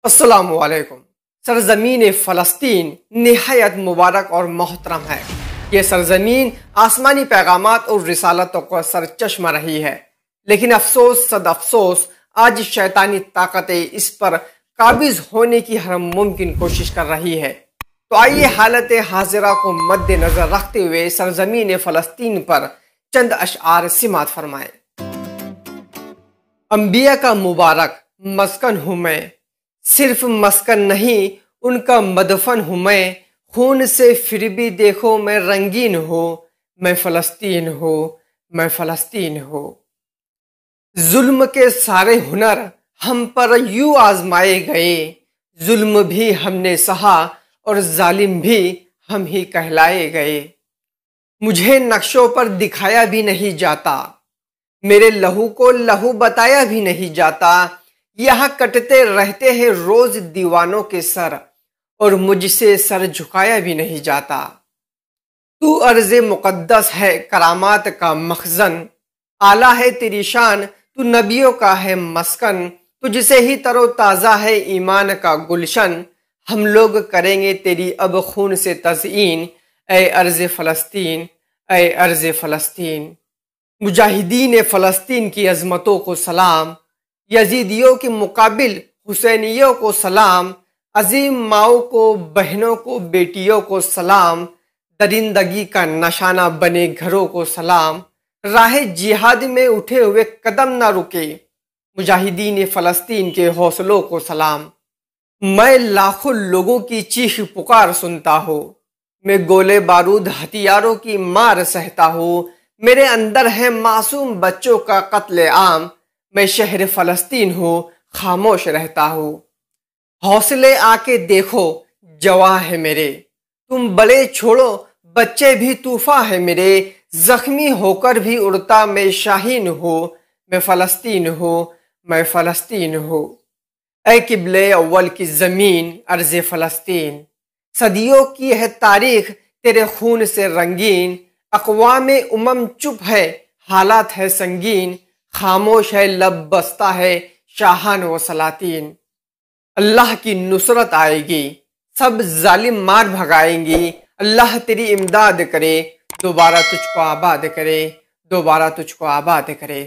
अस्सलामुअलैकुम। सरजमीन फ़लस्तीन निहायत मुबारक और मोहतरम है। ये सरजमीन आसमानी पैगामात और रिसालतों का सरचश्मा रही है, लेकिन अफसोस सद अफसोस आज शैतानी ताकतें इस पर काबिज होने की हर मुमकिन कोशिश कर रही है। तो आइए हालत हाजिरा को मद्देनजर रखते हुए सरजमीन फ़लस्तीन पर चंद अशआर सिमात फरमाए। अंबिया का मुबारक मस्कन हूँ मैं, सिर्फ मस्कन नहीं उनका मदफन हूँ मैं। खून से फिर भी देखो मैं रंगीन हूँ, मैं फ़लस्तीन हूँ, मैं फ़लस्तीन हूँ। जुल्म के सारे हुनर हम पर यूं आजमाए गए, जुल्म भी हमने सहा और जालिम भी हम ही कहलाए गए। मुझे नक्शों पर दिखाया भी नहीं जाता, मेरे लहू को लहू बताया भी नहीं जाता। यहाँ कटते रहते हैं रोज दीवानों के सर, और मुझसे सर झुकाया भी नहीं जाता। तू अर्ज़े मुक़द्दस है करामात का मखज़न, आला है तेरी शान तू नबियों का है मस्कन। तुझसे ही तरो ताज़ा है ईमान का गुलशन, हम लोग करेंगे तेरी अब खून से तज़ईन। ए अर्ज़े फ़लस्तीन, ए अर्ज़े फ़लस्तीन। मुजाहिदीन फ़लस्तीन की अज़मतों को सलाम, यजीदियों के मुकाबिल हुसैनियों को सलाम। अजीम माओ को, बहनों को, बेटियों को सलाम। दरिंदगी का निशाना बने घरों को सलाम। राह जिहाद में उठे हुए कदम ना रुके, मुजाहिदीन फ़लस्तीन के हौसलों को सलाम। मैं लाखों लोगों की चीख पुकार सुनता हूँ, मैं गोले बारूद हथियारों की मार सहता हूँ। मेरे अंदर है मासूम बच्चों का कत्ले आम, मैं शहर फ़लस्तीन हूँ खामोश रहता हूँ। हौसले आके देखो जवां है मेरे, तुम बड़े छोड़ो बच्चे भी तूफा है मेरे। जख्मी होकर भी उड़ता मैं शाहीन हूँ, मैं फ़लस्तीन हूँ, मैं फ़लस्तीन हूँ। ऐ किबले अव्वल की ज़मीन अर्ज़े फ़लस्तीन, सदियों की है तारीख तेरे खून से रंगीन। अक़वामे उमम चुप है हालात है संगीन, खामोश है लब बसता है शाहान व सलातीन। अल्लाह की नुसरत आएगी, सब जालिम मार भगाएंगी। अल्लाह तेरी इमदाद करे, दोबारा तुझको आबाद करे, दोबारा तुझको आबाद करे।